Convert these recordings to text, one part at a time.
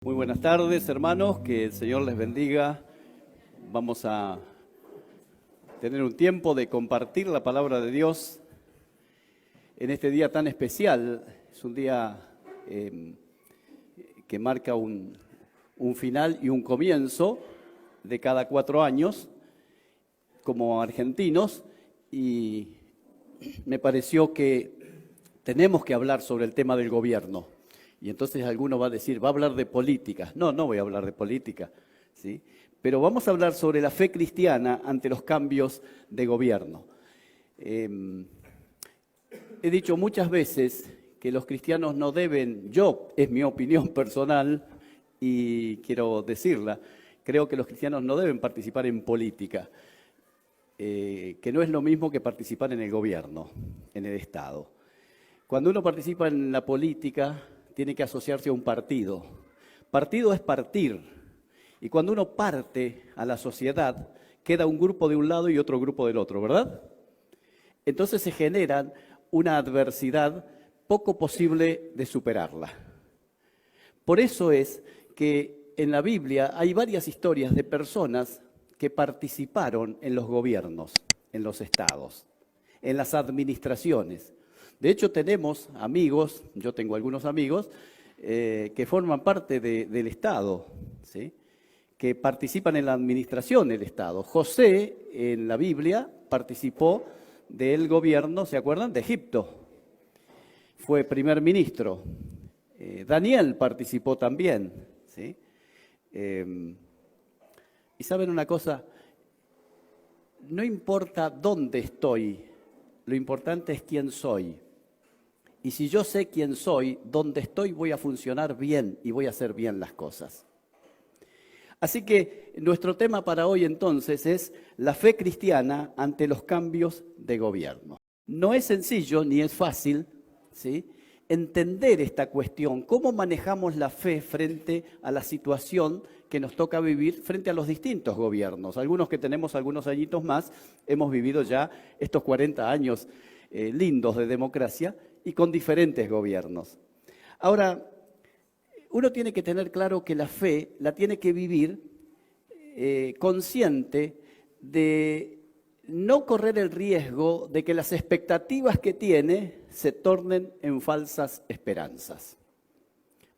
Muy buenas tardes, hermanos, que el Señor les bendiga. Vamos a tener un tiempo de compartir la palabra de Dios en este día tan especial. Es un día que marca un final y un comienzo de cada 4 años como argentinos, y me pareció que tenemos que hablar sobre el tema del gobierno. Y entonces alguno va a decir, va a hablar de política. No, no voy a hablar de política, ¿sí? Pero vamos a hablar sobre la fe cristiana ante los cambios de gobierno. He dicho muchas veces que los cristianos no deben, es mi opinión personal y quiero decirla, creo que los cristianos no deben participar en política, que no es lo mismo que participar en el gobierno, en el Estado. Cuando uno participa en la política, tiene que asociarse a un partido. Partido es partir. Y cuando uno parte a la sociedad, queda un grupo de un lado y otro grupo del otro, ¿verdad? Entonces se genera una adversidad poco posible de superarla. Por eso es que en la Biblia hay varias historias de personas que participaron en los gobiernos, en los estados, en las administraciones. De hecho, tenemos amigos, yo tengo algunos amigos, que forman parte del Estado, ¿sí? Que participan en la administración del Estado. José, en la Biblia, participó del gobierno, ¿se acuerdan?, de Egipto. Fue primer ministro. Daniel participó también, ¿sí? Y saben una cosa, no importa dónde estoy, lo importante es quién soy. Y si yo sé quién soy, donde estoy voy a funcionar bien y voy a hacer bien las cosas. Así que nuestro tema para hoy entonces es la fe cristiana ante los cambios de gobierno. No es sencillo ni es fácil, ¿sí?, entender esta cuestión, cómo manejamos la fe frente a la situación que nos toca vivir frente a los distintos gobiernos. Algunos que tenemos algunos añitos más, hemos vivido ya estos 40 años lindos de democracia, y con diferentes gobiernos. Ahora, uno tiene que tener claro que la fe la tiene que vivir consciente de no correr el riesgo de que las expectativas que tiene se tornen en falsas esperanzas.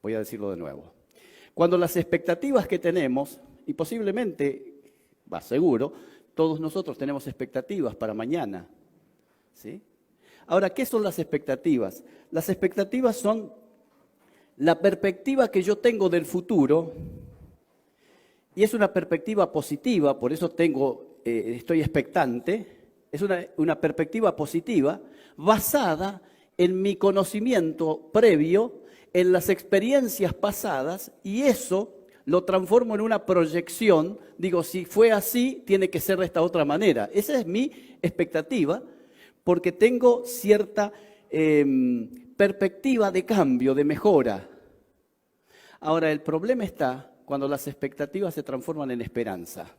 Voy a decirlo de nuevo. Cuando las expectativas que tenemos, y posiblemente, seguro, todos nosotros tenemos expectativas para mañana, ¿sí? Ahora, ¿qué son las expectativas? Las expectativas son la perspectiva que yo tengo del futuro, y es una perspectiva positiva, por eso estoy expectante, es una perspectiva positiva basada en mi conocimiento previo, en las experiencias pasadas, y eso lo transformo en una proyección. Digo, si fue así, tiene que ser de esta otra manera. Esa es mi expectativa, porque tengo cierta perspectiva de cambio, de mejora. Ahora, el problema está cuando las expectativas se transforman en esperanza.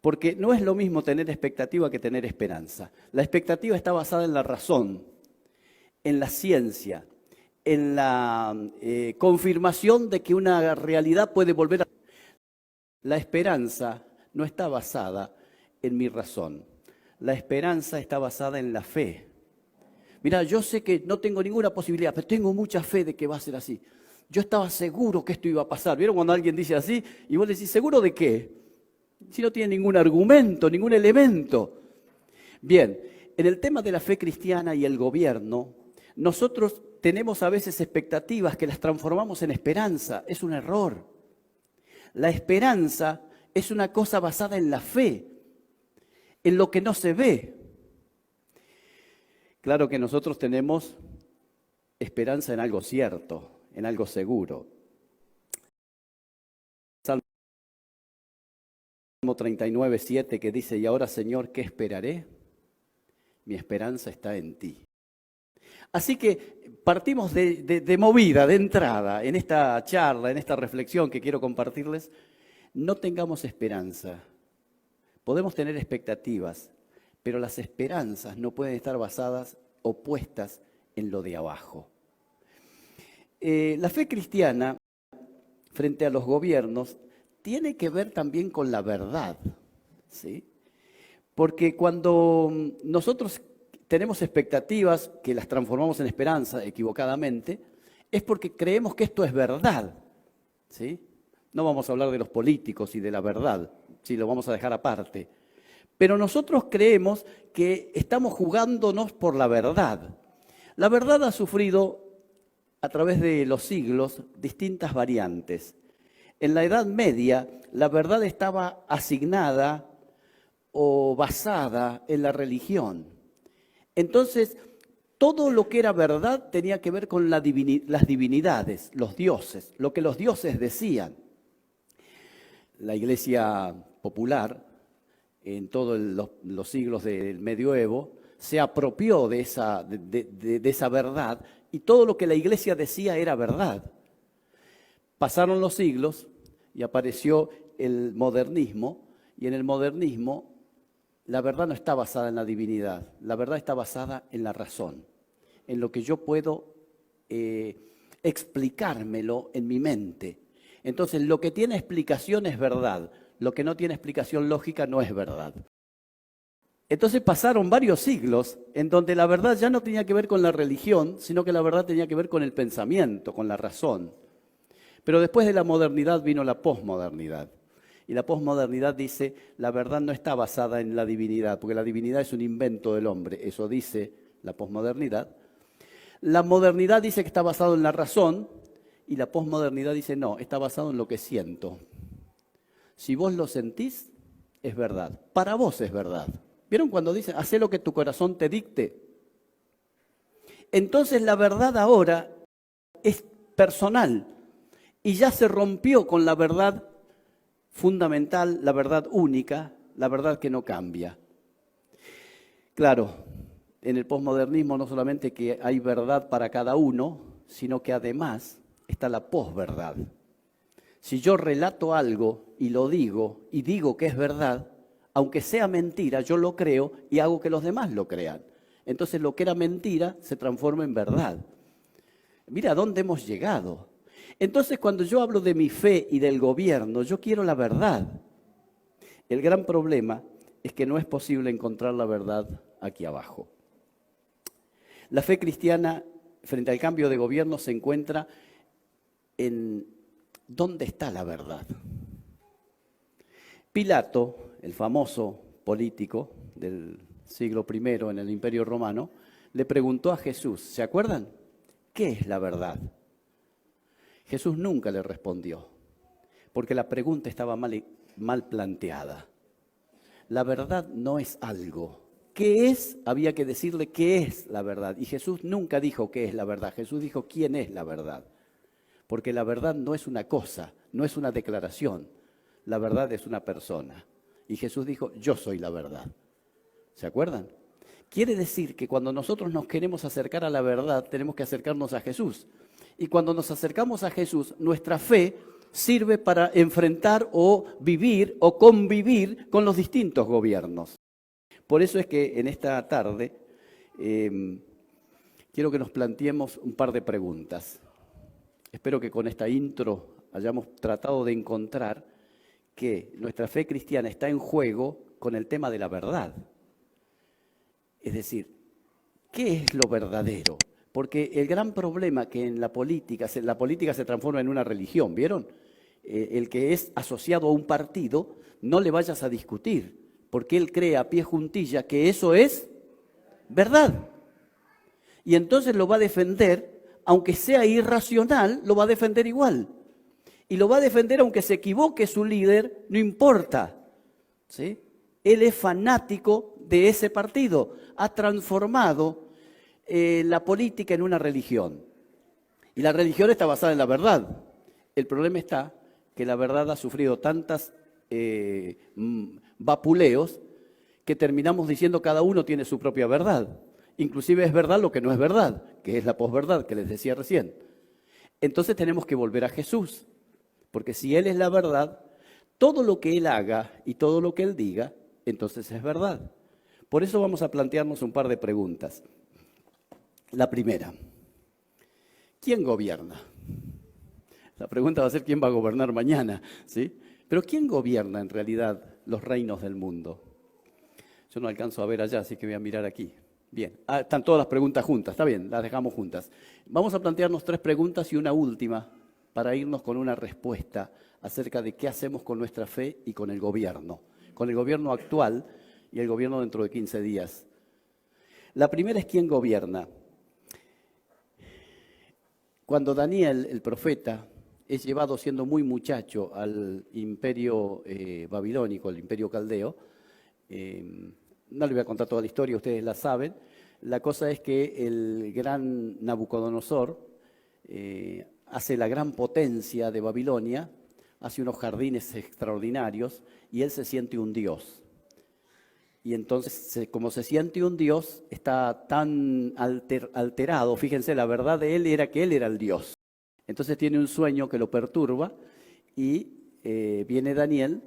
Porque no es lo mismo tener expectativa que tener esperanza. La expectativa está basada en la razón, en la ciencia, en la confirmación de que una realidad puede volver a... La esperanza no está basada en mi razón. La esperanza está basada en la fe. Mirá, yo sé que no tengo ninguna posibilidad, pero tengo mucha fe de que va a ser así. Yo estaba seguro que esto iba a pasar. ¿Vieron cuando alguien dice así? Y vos decís, ¿seguro de qué? Si no tiene ningún argumento, ningún elemento. Bien, en el tema de la fe cristiana y el gobierno, nosotros tenemos a veces expectativas que las transformamos en esperanza. Es un error. La esperanza es una cosa basada en la fe, en lo que no se ve. Claro que nosotros tenemos esperanza en algo cierto, en algo seguro. Salmo 39:7 que dice, y ahora, Señor, ¿qué esperaré? Mi esperanza está en ti. Así que partimos de movida, de entrada, en esta charla, en esta reflexión que quiero compartirles. No tengamos esperanza. Podemos tener expectativas, pero las esperanzas no pueden estar basadas o puestas en lo de abajo. La fe cristiana frente a los gobiernos tiene que ver también con la verdad, ¿sí? Porque cuando nosotros tenemos expectativas que las transformamos en esperanza equivocadamente, es porque creemos que esto es verdad, ¿sí? No vamos a hablar de los políticos y de la verdad, sí, lo vamos a dejar aparte. Pero nosotros creemos que estamos jugándonos por la verdad. La verdad ha sufrido a través de los siglos distintas variantes. En la Edad Media, la verdad estaba asignada o basada en la religión. Entonces, todo lo que era verdad tenía que ver con las divinidades, los dioses, lo que los dioses decían. La Iglesia popular, en todos los siglos del medioevo, se apropió de esa verdad y todo lo que la Iglesia decía era verdad. Pasaron los siglos y apareció el modernismo, y en el modernismo la verdad no está basada en la divinidad, la verdad está basada en la razón, en lo que yo puedo explicármelo en mi mente. Entonces, lo que tiene explicación es verdad, lo que no tiene explicación lógica no es verdad. Entonces pasaron varios siglos en donde la verdad ya no tenía que ver con la religión, sino que la verdad tenía que ver con el pensamiento, con la razón. Pero después de la modernidad vino la posmodernidad. Y la posmodernidad dice, la verdad no está basada en la divinidad, porque la divinidad es un invento del hombre, eso dice la posmodernidad. La modernidad dice que está basado en la razón, y la posmodernidad dice, no, está basado en lo que siento. Si vos lo sentís, es verdad. Para vos es verdad. ¿Vieron cuando dicen, hacé lo que tu corazón te dicte? Entonces la verdad ahora es personal y ya se rompió con la verdad fundamental, la verdad única, la verdad que no cambia. Claro, en el posmodernismo no solamente que hay verdad para cada uno, sino que además está la posverdad. Si yo relato algo y lo digo y digo que es verdad, aunque sea mentira, yo lo creo y hago que los demás lo crean. Entonces lo que era mentira se transforma en verdad. Mira a dónde hemos llegado. Entonces cuando yo hablo de mi fe y del gobierno, yo quiero la verdad. El gran problema es que no es posible encontrar la verdad aquí abajo. La fe cristiana frente al cambio de gobierno se encuentra en ¿dónde está la verdad? Pilato, el famoso político del siglo I en el Imperio Romano, le preguntó a Jesús, ¿se acuerdan? ¿Qué es la verdad? Jesús nunca le respondió, porque la pregunta estaba mal planteada. La verdad no es algo. ¿Qué es? Había que decirle qué es la verdad. Y Jesús nunca dijo qué es la verdad. Jesús dijo quién es la verdad. Porque la verdad no es una cosa, no es una declaración. La verdad es una persona. Y Jesús dijo, yo soy la verdad. ¿Se acuerdan? Quiere decir que cuando nosotros nos queremos acercar a la verdad, tenemos que acercarnos a Jesús. Y cuando nos acercamos a Jesús, nuestra fe sirve para enfrentar o vivir o convivir con los distintos gobiernos. Por eso es que en esta tarde quiero que nos planteemos un par de preguntas. Espero que con esta intro hayamos tratado de encontrar que nuestra fe cristiana está en juego con el tema de la verdad. Es decir, ¿qué es lo verdadero? Porque el gran problema que en la política se transforma en una religión, ¿vieron? El que es asociado a un partido, no le vayas a discutir, porque él cree a pie juntilla que eso es verdad. Y entonces lo va a defender, aunque sea irracional, lo va a defender igual. Y lo va a defender aunque se equivoque su líder, no importa, ¿sí? Él es fanático de ese partido, ha transformado la política en una religión. Y la religión está basada en la verdad. El problema está que la verdad ha sufrido tantas vapuleos que terminamos diciendo cada uno tiene su propia verdad. Inclusive es verdad lo que no es verdad, que es la posverdad que les decía recién. Entonces tenemos que volver a Jesús, porque si Él es la verdad, todo lo que Él haga y todo lo que Él diga, entonces es verdad. Por eso vamos a plantearnos un par de preguntas. La primera, ¿quién gobierna? La pregunta va a ser quién va a gobernar mañana, ¿sí? Pero ¿quién gobierna en realidad los reinos del mundo? Yo no alcanzo a ver allá, así que voy a mirar aquí. Bien, están todas las preguntas juntas, está bien, las dejamos juntas. Vamos a plantearnos 3 preguntas y una última para irnos con una respuesta acerca de qué hacemos con nuestra fe y con el gobierno actual y el gobierno dentro de 15 días. La primera es quién gobierna. Cuando Daniel, el profeta, es llevado siendo muy muchacho al imperio babilónico, el imperio caldeo, no le voy a contar toda la historia, ustedes la saben. La cosa es que el gran Nabucodonosor hace la gran potencia de Babilonia, hace unos jardines extraordinarios y él se siente un dios. Y entonces, como se siente un dios, está tan alterado, fíjense, la verdad de él era que él era el dios. Entonces tiene un sueño que lo perturba y viene Daniel,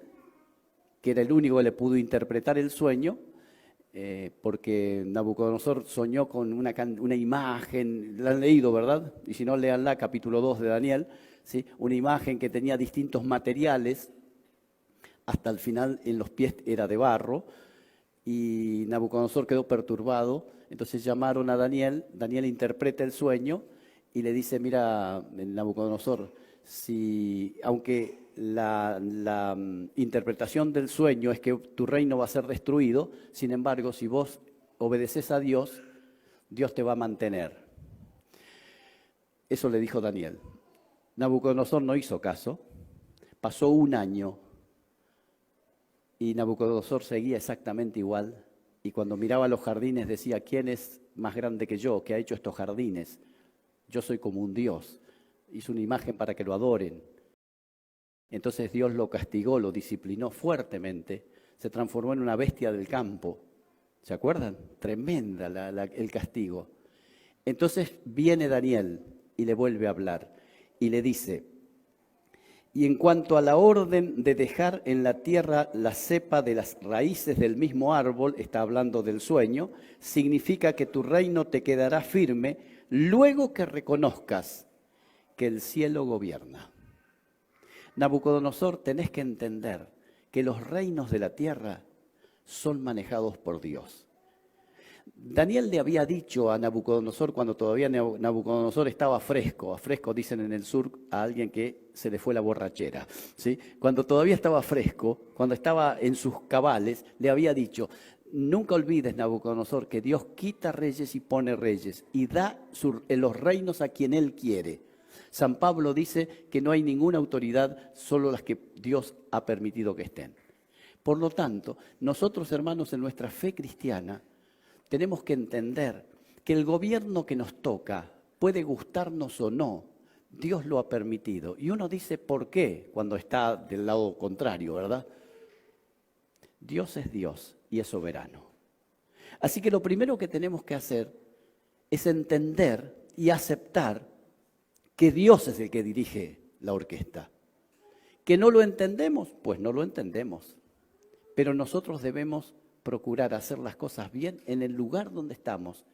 que era el único que le pudo interpretar el sueño, porque Nabucodonosor soñó con una imagen, la han leído, ¿verdad? Y si no, léanla, capítulo 2 de Daniel, ¿sí? Una imagen que tenía distintos materiales, hasta el final en los pies era de barro, y Nabucodonosor quedó perturbado, entonces llamaron a Daniel, Daniel interpreta el sueño y le dice, mira, Nabucodonosor, aunque la interpretación del sueño es que tu reino va a ser destruido, sin embargo, si vos obedeces a Dios, Dios te va a mantener. Eso le dijo Daniel. Nabucodonosor no hizo caso, pasó un año y Nabucodonosor seguía exactamente igual, y cuando miraba los jardines decía, ¿quién es más grande que yo, que ha hecho estos jardines? Yo soy como un dios. Hizo una imagen para que lo adoren. Entonces Dios lo castigó, lo disciplinó fuertemente, se transformó en una bestia del campo. ¿Se acuerdan? Tremenda el castigo. Entonces viene Daniel y le vuelve a hablar y le dice, y en cuanto a la orden de dejar en la tierra la cepa de las raíces del mismo árbol, está hablando del sueño, significa que tu reino te quedará firme luego que reconozcas que el cielo gobierna. Nabucodonosor, tenés que entender que los reinos de la tierra son manejados por Dios. Daniel le había dicho a Nabucodonosor, cuando todavía Nabucodonosor estaba fresco dicen en el sur a alguien que se le fue la borrachera, ¿sí? Cuando todavía estaba fresco, cuando estaba en sus cabales, le había dicho, nunca olvides, Nabucodonosor, que Dios quita reyes y pone reyes y da los reinos a quien Él quiere. San Pablo dice que no hay ninguna autoridad, solo las que Dios ha permitido que estén. Por lo tanto, nosotros, hermanos, en nuestra fe cristiana, tenemos que entender que el gobierno que nos toca, puede gustarnos o no, Dios lo ha permitido. Y uno dice, ¿por qué? Cuando está del lado contrario, ¿verdad? Dios es Dios y es soberano. Así que lo primero que tenemos que hacer es entender y aceptar que Dios es el que dirige la orquesta. ¿Que no lo entendemos? Pues no lo entendemos. Pero nosotros debemos procurar hacer las cosas bien en el lugar donde estamos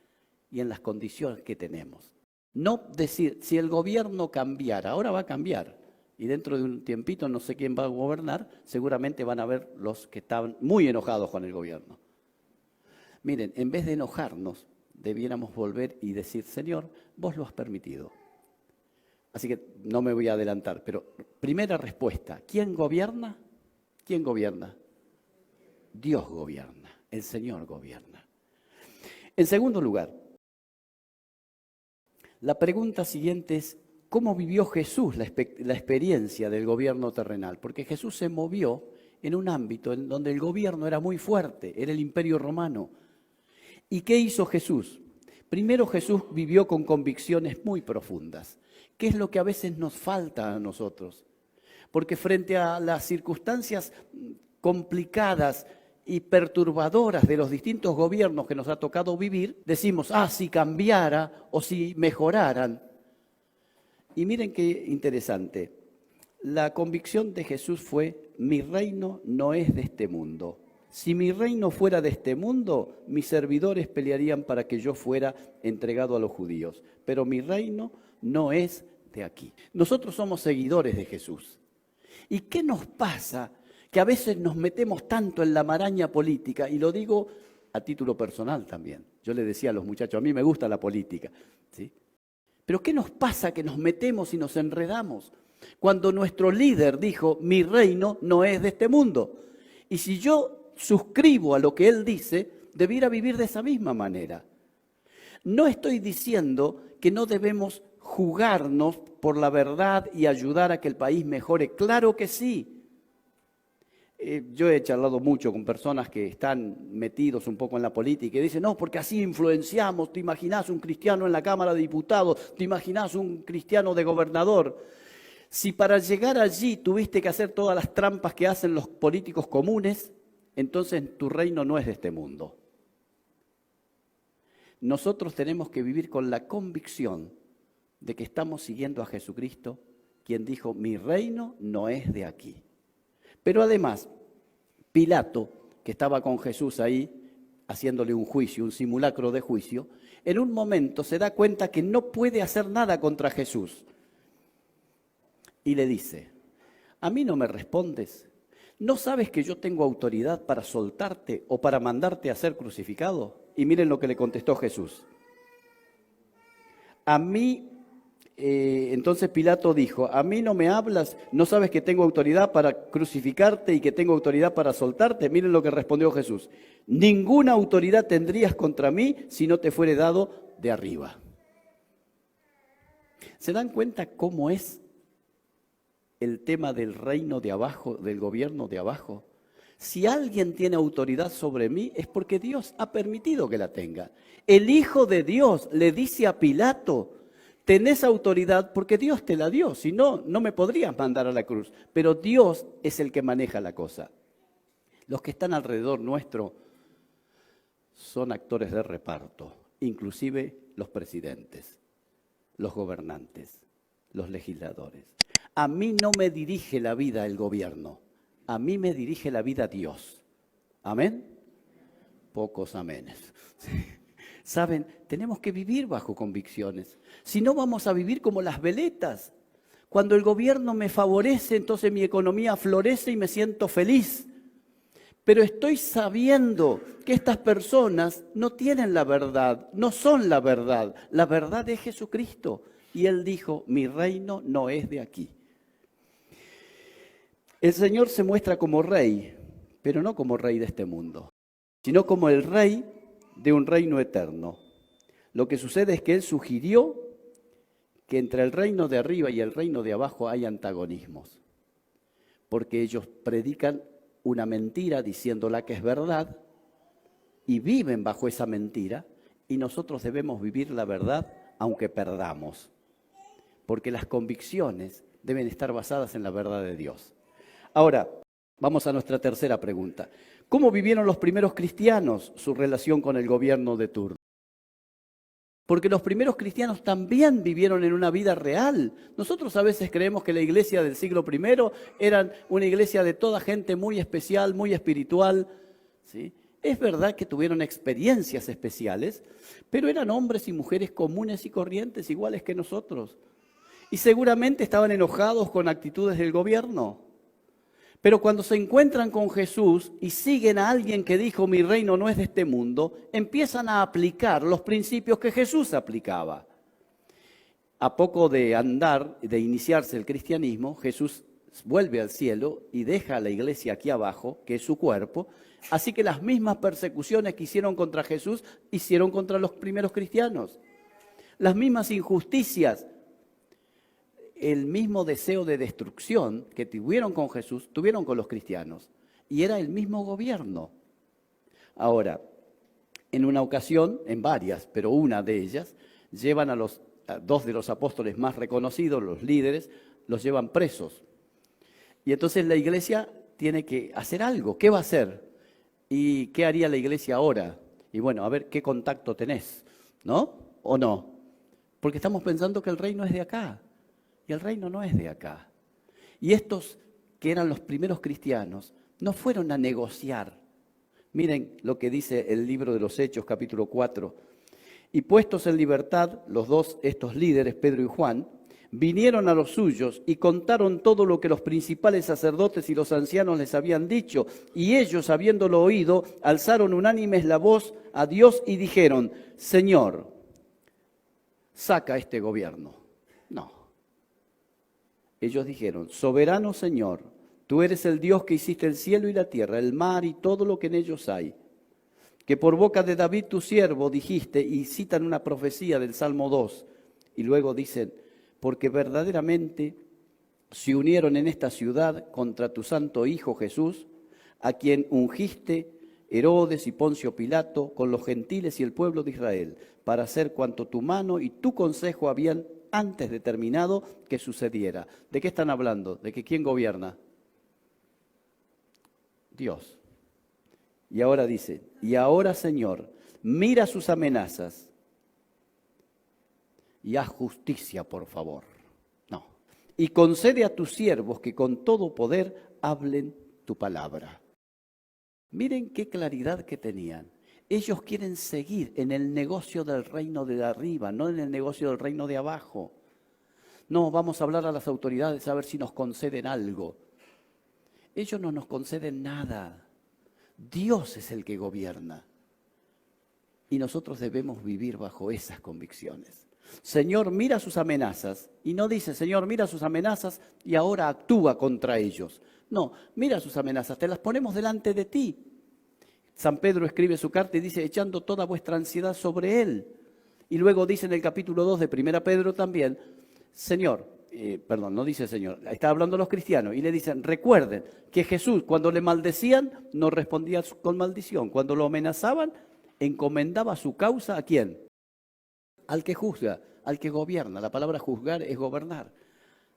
y en las condiciones que tenemos. No decir, si el gobierno cambiara, ahora va a cambiar, y dentro de un tiempito no sé quién va a gobernar, seguramente van a haber los que están muy enojados con el gobierno. Miren, en vez de enojarnos, debiéramos volver y decir, Señor, vos lo has permitido. Así que no me voy a adelantar, pero primera respuesta, ¿quién gobierna? ¿Quién gobierna? Dios gobierna, el Señor gobierna. En segundo lugar, la pregunta siguiente es, ¿cómo vivió Jesús la experiencia del gobierno terrenal? Porque Jesús se movió en un ámbito en donde el gobierno era muy fuerte, era el Imperio Romano. ¿Y qué hizo Jesús? Primero, Jesús vivió con convicciones muy profundas. ¿Qué es lo que a veces nos falta a nosotros? Porque frente a las circunstancias complicadas y perturbadoras de los distintos gobiernos que nos ha tocado vivir, decimos, si cambiara o si mejoraran. Y miren qué interesante, la convicción de Jesús fue, mi reino no es de este mundo. Si mi reino fuera de este mundo, mis servidores pelearían para que yo fuera entregado a los judíos. Pero mi reino no es de aquí. Nosotros somos seguidores de Jesús. ¿Y qué nos pasa? Que a veces nos metemos tanto en la maraña política, y lo digo a título personal también. Yo le decía a los muchachos, a mí me gusta la política, ¿sí? Pero ¿qué nos pasa que nos metemos y nos enredamos? Cuando nuestro líder dijo, mi reino no es de este mundo. Y si yo suscribo a lo que él dice, debiera vivir de esa misma manera. No estoy diciendo que no debemos jugarnos por la verdad y ayudar a que el país mejore. Claro que sí. Yo he charlado mucho con personas que están metidos un poco en la política y dicen, no, porque así influenciamos. ¿Te imaginás un cristiano en la Cámara de Diputados? ¿Te imaginás un cristiano de gobernador? Si para llegar allí tuviste que hacer todas las trampas que hacen los políticos comunes, entonces tu reino no es de este mundo. Nosotros tenemos que vivir con la convicción de que estamos siguiendo a Jesucristo, quien dijo, mi reino no es de aquí. Pero además, Pilato, que estaba con Jesús ahí, haciéndole un juicio, un simulacro de juicio, en un momento se da cuenta que no puede hacer nada contra Jesús. Y le dice, ¿a mí no me respondes? ¿No sabes que yo tengo autoridad para soltarte o para mandarte a ser crucificado? Y miren lo que le contestó Jesús. Entonces Pilato dijo, ¿a mí no me hablas? ¿No sabes que tengo autoridad para crucificarte y que tengo autoridad para soltarte? Miren lo que respondió Jesús. Ninguna autoridad tendrías contra mí si no te fuere dado de arriba. ¿Se dan cuenta cómo es el tema del reino de abajo, del gobierno de abajo? Si alguien tiene autoridad sobre mí es porque Dios ha permitido que la tenga. El Hijo de Dios le dice a Pilato, tenés autoridad porque Dios te la dio, si no, no me podrías mandar a la cruz. Pero Dios es el que maneja la cosa. Los que están alrededor nuestro son actores de reparto, inclusive los presidentes, los gobernantes, los legisladores. A mí no me dirige la vida el gobierno, a mí me dirige la vida Dios. ¿Amén? Pocos amenes. Saben, tenemos que vivir bajo convicciones. Si no, vamos a vivir como las veletas. Cuando el gobierno me favorece, entonces mi economía florece y me siento feliz. Pero estoy sabiendo que estas personas no tienen la verdad, no son la verdad. La verdad es Jesucristo. Y Él dijo, mi reino no es de aquí. El Señor se muestra como rey, pero no como rey de este mundo, sino como el rey de un reino eterno. Lo que sucede es que Él sugirió que entre el reino de arriba y el reino de abajo hay antagonismos, porque ellos predican una mentira diciéndola que es verdad y viven bajo esa mentira, y nosotros debemos vivir la verdad aunque perdamos, porque las convicciones deben estar basadas en la verdad de Dios. Ahora, vamos a nuestra tercera pregunta. ¿Cómo vivieron los primeros cristianos su relación con el gobierno de turno? Porque los primeros cristianos también vivieron en una vida real. Nosotros a veces creemos que la iglesia del siglo I era una iglesia de toda gente muy especial, muy espiritual, ¿sí? Es verdad que tuvieron experiencias especiales, pero eran hombres y mujeres comunes y corrientes, iguales que nosotros. Y seguramente estaban enojados con actitudes del gobierno. Pero cuando se encuentran con Jesús y siguen a alguien que dijo, mi reino no es de este mundo, empiezan a aplicar los principios que Jesús aplicaba. A poco de andar, de iniciarse el cristianismo, Jesús vuelve al cielo y deja a la iglesia aquí abajo, que es su cuerpo. Así que las mismas persecuciones que hicieron contra Jesús, hicieron contra los primeros cristianos. Las mismas injusticias, el mismo deseo de destrucción que tuvieron con Jesús, tuvieron con los cristianos. Y era el mismo gobierno. Ahora, en una ocasión, en varias, pero una de ellas, llevan a dos de los apóstoles más reconocidos, los líderes, los llevan presos. Y entonces la iglesia tiene que hacer algo. ¿Qué va a hacer? ¿Y qué haría la iglesia ahora? Y bueno, a ver qué contacto tenés, ¿no? ¿O no? Porque estamos pensando que el reino es de acá. Y el reino no es de acá. Y estos que eran los primeros cristianos no fueron a negociar. Miren lo que dice el libro de los Hechos, capítulo 4. Y puestos en libertad, los dos, estos líderes, Pedro y Juan, Vinieron a los suyos y contaron todo lo que los principales sacerdotes y los ancianos les habían dicho. Y ellos, habiéndolo oído, alzaron unánimes la voz a Dios y dijeron: Señor, saca este gobierno. No. Ellos dijeron: Soberano Señor, tú eres el Dios que hiciste el cielo y la tierra, el mar y todo lo que en ellos hay. Que por boca de David tu siervo dijiste, y citan una profecía del Salmo 2, y luego dicen: porque verdaderamente se unieron en esta ciudad contra tu santo Hijo Jesús, a quien ungiste Herodes y Poncio Pilato con los gentiles y el pueblo de Israel, para hacer cuanto tu mano y tu consejo habían antes determinado que sucediera. ¿De qué están hablando? ¿De que quién gobierna? Dios. Y ahora dice: y ahora, Señor, mira sus amenazas y haz justicia, por favor. No. Y concede a tus siervos que con todo poder hablen tu palabra. Miren qué claridad que tenían. Ellos quieren seguir en el negocio del reino de arriba, no en el negocio del reino de abajo. No, vamos a hablar a las autoridades a ver si nos conceden algo. Ellos no nos conceden nada. Dios es el que gobierna. Y nosotros debemos vivir bajo esas convicciones. Señor, mira sus amenazas. Y no dice: Señor, mira sus amenazas y ahora actúa contra ellos. No, mira sus amenazas, te las ponemos delante de ti. San Pedro escribe su carta y dice: echando toda vuestra ansiedad sobre Él. Y luego dice en el capítulo 2 de 1 Pedro también: Señor, no dice Señor, está hablando los cristianos, y le dicen: recuerden que Jesús, cuando le maldecían, no respondía con maldición. Cuando lo amenazaban, encomendaba su causa ¿a quién? Al que juzga, al que gobierna. La palabra juzgar es gobernar.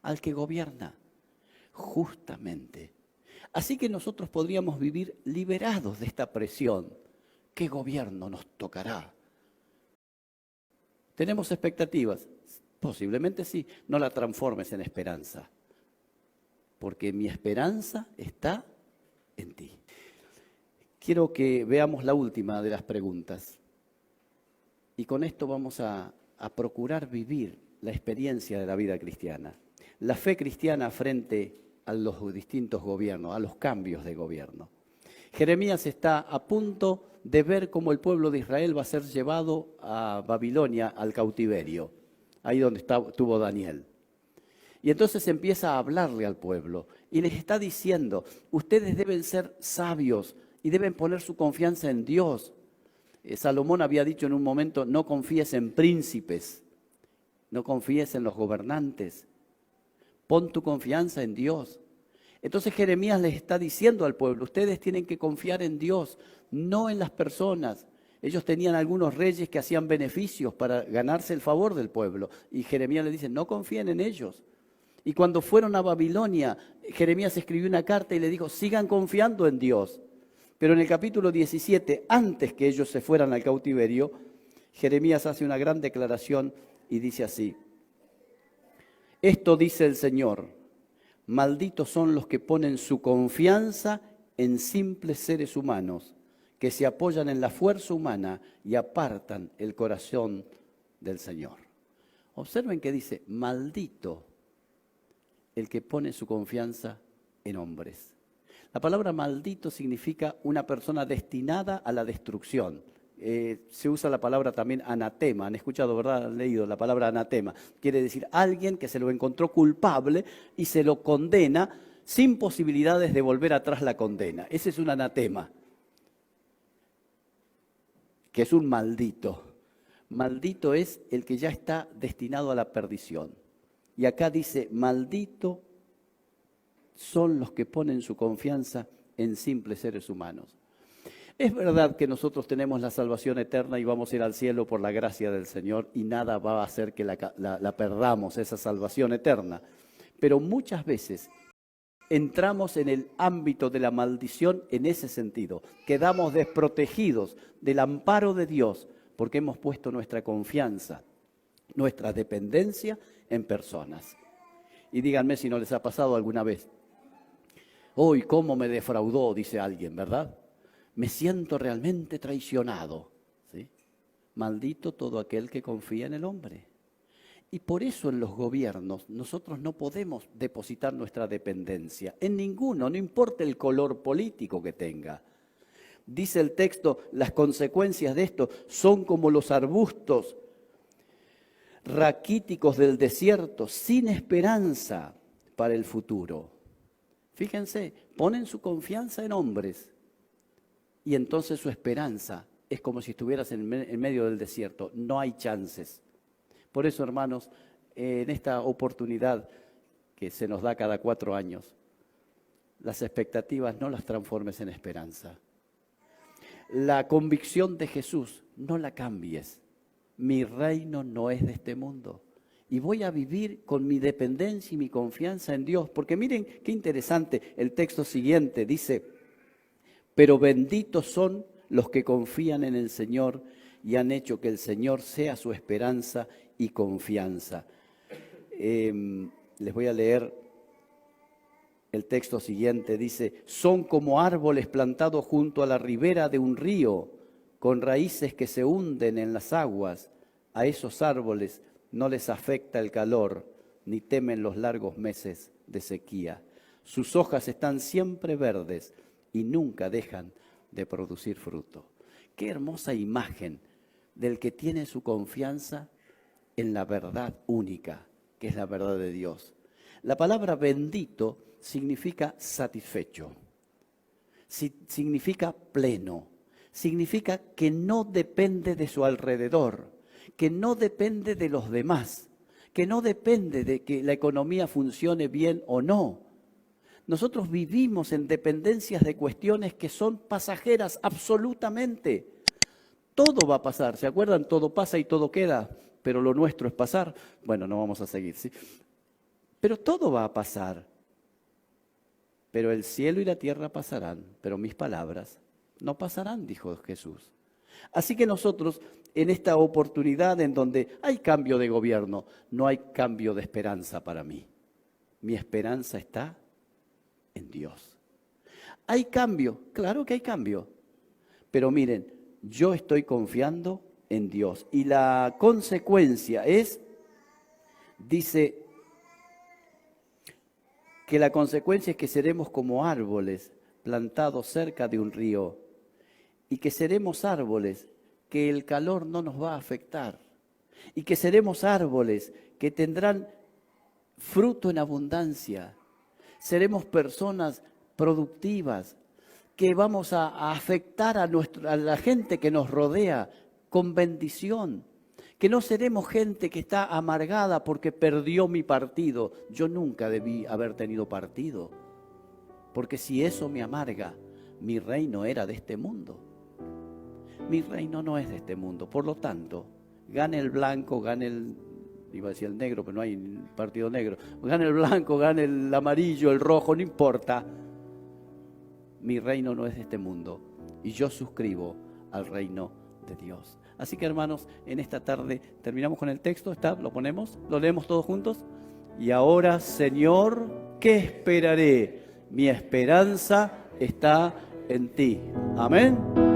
Al que gobierna, justamente. Así que nosotros podríamos vivir liberados de esta presión. ¿Qué gobierno nos tocará? ¿Tenemos expectativas? Posiblemente sí. No la transformes en esperanza, porque mi esperanza está en ti. Quiero que veamos la última de las preguntas. Y con esto vamos a procurar vivir la experiencia de la vida cristiana. La fe cristiana frente a los distintos gobiernos, a los cambios de gobierno. Jeremías está a punto de ver cómo el pueblo de Israel va a ser llevado a Babilonia, al cautiverio, ahí donde estuvo Daniel. Y entonces empieza a hablarle al pueblo y les está diciendo: ustedes deben ser sabios y deben poner su confianza en Dios. Salomón había dicho en un momento: no confíes en príncipes, no confíes en los gobernantes, pon tu confianza en Dios. Entonces Jeremías les está diciendo al pueblo: ustedes tienen que confiar en Dios, no en las personas. Ellos tenían algunos reyes que hacían beneficios para ganarse el favor del pueblo. Y Jeremías les dice: no confíen en ellos. Y cuando fueron a Babilonia, Jeremías escribió una carta y le dijo: sigan confiando en Dios. Pero en el capítulo 17, antes que ellos se fueran al cautiverio, Jeremías hace una gran declaración y dice así: esto dice el Señor: malditos son los que ponen su confianza en simples seres humanos, que se apoyan en la fuerza humana y apartan el corazón del Señor. Observen que dice: maldito el que pone su confianza en hombres. La palabra maldito significa una persona destinada a la destrucción. Se usa la palabra también anatema. Han escuchado, ¿verdad? Han leído la palabra anatema. Quiere decir alguien que se lo encontró culpable y se lo condena sin posibilidades de volver atrás la condena. Ese es un anatema, que es un maldito. Maldito es el que ya está destinado a la perdición. Y acá dice: maldito son los que ponen su confianza en simples seres humanos. Es verdad que nosotros tenemos la salvación eterna y vamos a ir al cielo por la gracia del Señor y nada va a hacer que la perdamos, esa salvación eterna. Pero muchas veces entramos en el ámbito de la maldición en ese sentido. Quedamos desprotegidos del amparo de Dios porque hemos puesto nuestra confianza, nuestra dependencia en personas. Y díganme si no les ha pasado alguna vez. Hoy, ¿cómo me defraudó?, dice alguien, ¿verdad? Me siento realmente traicionado. ¿Sí? Maldito todo aquel que confía en el hombre. Y por eso en los gobiernos nosotros no podemos depositar nuestra dependencia en ninguno, no importa el color político que tenga. Dice el texto, las consecuencias de esto son como los arbustos raquíticos del desierto, sin esperanza para el futuro. Fíjense, ponen su confianza en hombres y entonces su esperanza es como si estuvieras en medio del desierto, no hay chances. Por eso, hermanos, en esta oportunidad que se nos da cada 4 años, las expectativas no las transformes en esperanza. La convicción de Jesús, no la cambies. Mi reino no es de este mundo. Y voy a vivir con mi dependencia y mi confianza en Dios. Porque miren qué interesante, el texto siguiente dice, pero benditos son los que confían en el Señor y han hecho que el Señor sea su esperanza y confianza. Les voy a leer el texto siguiente, dice, son como árboles plantados junto a la ribera de un río, con raíces que se hunden en las aguas. A esos árboles no les afecta el calor, ni temen los largos meses de sequía. Sus hojas están siempre verdes y nunca dejan de producir fruto. Qué hermosa imagen del que tiene su confianza en la verdad única, que es la verdad de Dios. La palabra bendito significa satisfecho, significa pleno, significa que no depende de su alrededor, que no depende de los demás, que no depende de que la economía funcione bien o no. Nosotros vivimos en dependencias de cuestiones que son pasajeras absolutamente. Todo va a pasar, ¿se acuerdan? Todo pasa y todo queda, pero lo nuestro es pasar. Bueno, no vamos a seguir, ¿sí? Pero todo va a pasar. Pero el cielo y la tierra pasarán, pero mis palabras no pasarán, dijo Jesús. Así que nosotros, en esta oportunidad en donde hay cambio de gobierno, no hay cambio de esperanza para mí. Mi esperanza está en Dios. ¿Hay cambio? Claro que hay cambio. Pero miren, yo estoy confiando en Dios. Y la consecuencia es, dice, que la consecuencia es que seremos como árboles plantados cerca de un río y que seremos árboles que el calor no nos va a afectar y que seremos árboles que tendrán fruto en abundancia. Seremos personas productivas que vamos a afectar a la gente que nos rodea con bendición. Que no seremos gente que está amargada porque perdió mi partido. Yo nunca debí haber tenido partido. Porque si eso me amarga, mi reino era de este mundo. Mi reino no es de este mundo. Por lo tanto, gane el blanco, gane el, iba a decir el negro, pero no hay partido negro. Gane el blanco, gane el amarillo, el rojo, no importa. Mi reino no es de este mundo. Y yo suscribo al reino de Dios. Así que, hermanos, en esta tarde terminamos con el texto, ¿está? Lo ponemos, lo leemos todos juntos. Y ahora, Señor, ¿qué esperaré? Mi esperanza está en ti. Amén.